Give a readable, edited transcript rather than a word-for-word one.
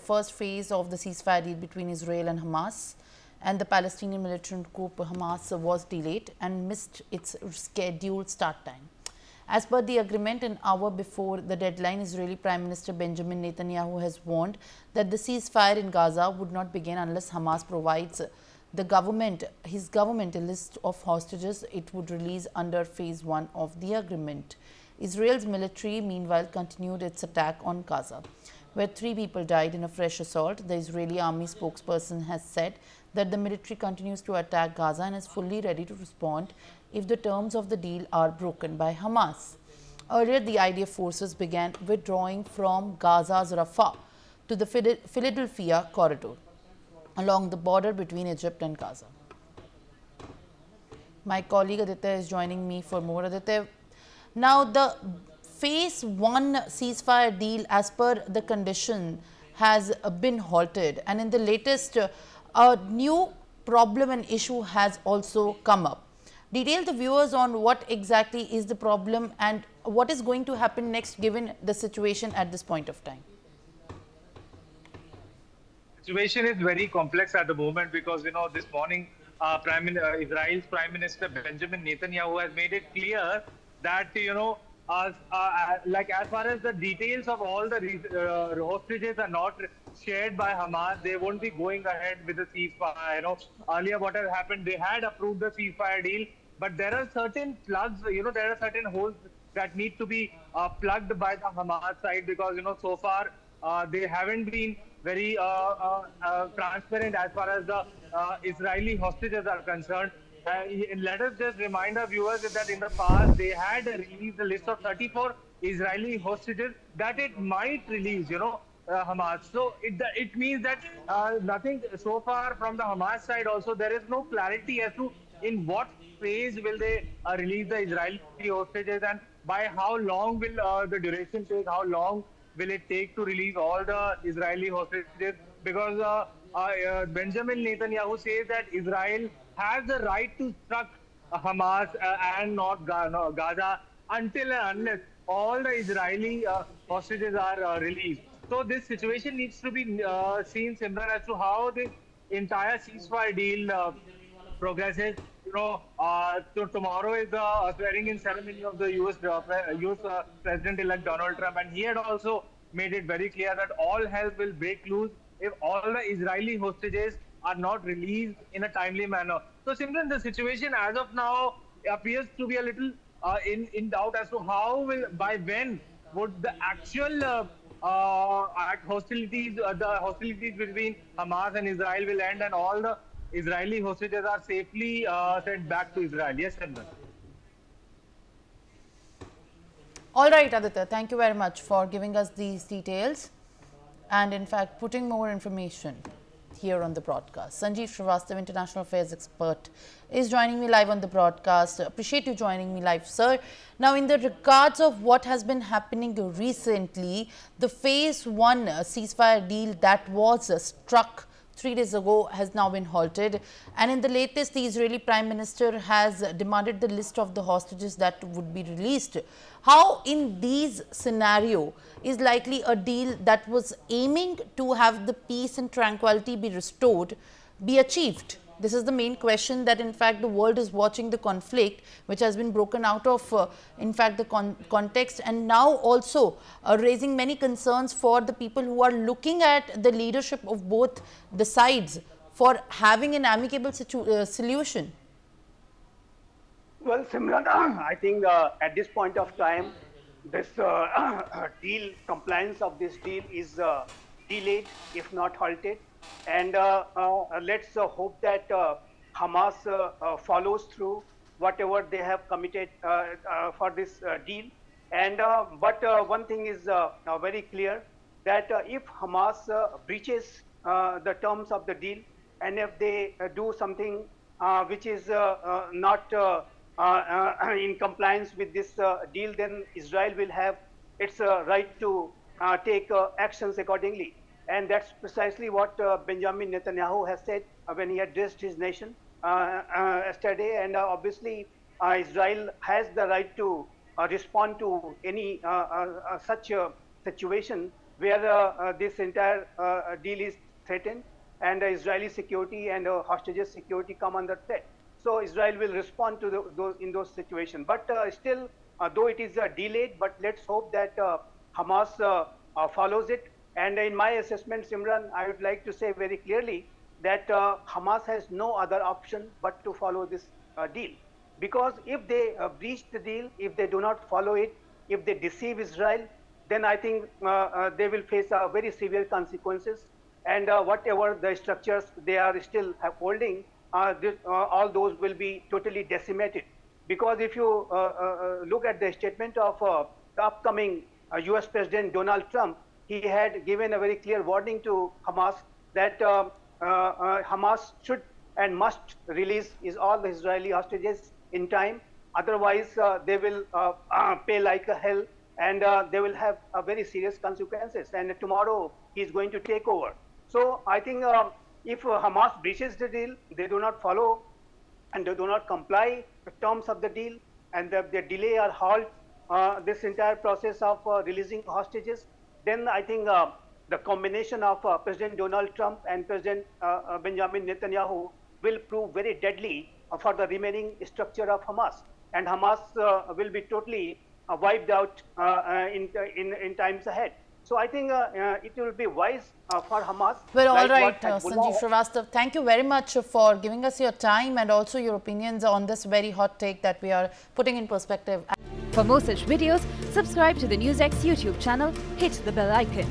first phase of the ceasefire deal between Israel and Hamas, and the Palestinian militant coup Hamas was delayed and missed its scheduled start time. As per the agreement, an hour before the deadline, Israeli Prime Minister Benjamin Netanyahu has warned that the ceasefire in Gaza would not begin unless Hamas provides his government a list of hostages it would release under phase 1 of the agreement. Israel's military meanwhile continued its attack on Gaza, where 3 people died in a fresh assault. The Israeli army spokesperson has said that the military continues to attack Gaza and is fully ready to respond if the terms of the deal are broken by Hamas. Earlier, the IDF forces began withdrawing from Gaza's Rafah to the Philadelphia corridor along the border between Egypt and Gaza. My colleague Aditya is joining me for more. Aditya, now the phase 1 ceasefire deal as per the condition has been halted, and in the latest a new problem and issue has also come up. Detail the viewers on what exactly is the problem and what is going to happen next given the situation at this point of time. Situation is very complex at the moment because, this morning Israel's Prime Minister Benjamin Netanyahu has made it clear that, as far as the details of all the hostages are not shared by Hamas, they won't be going ahead with the ceasefire. Earlier what has happened, they had approved the ceasefire deal, but there are certain plugs, there are certain holes that need to be plugged by the Hamas side because, so far they haven't been very transparent as far as the Israeli hostages are concerned. Let us just remind our viewers that in the past they had released a list of 34 Israeli hostages that it might release, Hamas. So it means that nothing so far from the Hamas side also, there is no clarity as to in what phase will they release the Israeli hostages and by how long will the duration take, how long will it take to release all the Israeli hostages, because Benjamin Netanyahu says that Israel has the right to struck Hamas and not Gaza until and unless all the Israeli hostages are released. So this situation needs to be seen, Simran, as to how this entire ceasefire deal progresses. So tomorrow is the swearing-in ceremony of the US President-elect Donald Trump, and he had also made it very clear that all hell will break loose if all the Israeli hostages are not released in a timely manner. So, Simran, the situation as of now appears to be a little in doubt as to by when would the actual hostilities between Hamas and Israel will end and all the Israeli hostages are safely sent back to Israel. Yes, Simran. All right, Aditya, thank you very much for giving us these details and in fact putting more information here on the broadcast. Sanjeev Srivastava, international affairs expert, is joining me live on the broadcast. Appreciate you joining me live, sir. Now, in the regards of what has been happening recently, the phase 1 ceasefire deal that was struck 3 days ago has now been halted, and in the latest, the Israeli Prime Minister has demanded the list of the hostages that would be released. How in these scenario is likely a deal that was aiming to have the peace and tranquility be restored be achieved? This is the main question that in fact the world is watching the conflict, which has been broken out of in fact the context, and now also raising many concerns for the people who are looking at the leadership of both the sides for having an amicable solution. Well, Simran, I think at this point of time, this deal, compliance of this deal is delayed, if not halted. And let's hope that Hamas follows through whatever they have committed for this deal. And but one thing is very clear, that if Hamas breaches the terms of the deal, and if they do something which is not in compliance with this deal, then Israel will have its right to take actions accordingly. And that's precisely what Benjamin Netanyahu has said when he addressed his nation yesterday. And obviously, Israel has the right to respond to any such situation. where this entire deal is threatened, and Israeli security and hostages security come under threat. So Israel will respond to in those situations. But still, though it is delayed, but let's hope that Hamas follows it. And in my assessment, Simran, I would like to say very clearly that Hamas has no other option but to follow this deal. Because if they breach the deal, if they do not follow it, if they deceive Israel, then I think they will face very severe consequences. And whatever the structures they are still holding, all those will be totally decimated. Because if you look at the statement of the upcoming US President Donald Trump, he had given a very clear warning to Hamas that Hamas should and must release all the Israeli hostages in time. Otherwise, they will pay like a hell, and they will have very serious consequences. And tomorrow, he is going to take over. So I think if Hamas breaches the deal, they do not follow and they do not comply the terms of the deal, and they delay or halt this entire process of releasing hostages, then I think the combination of President Donald Trump and President Benjamin Netanyahu will prove very deadly for the remaining structure of Hamas. And Hamas will be totally wiped out in times ahead. So I think it will be wise for Hamas. Well, all right, Sanjeev Srivastav, thank you very much for giving us your time and also your opinions on this very hot take that we are putting in perspective. For more such videos, subscribe to the NewsX YouTube channel, hit the bell icon.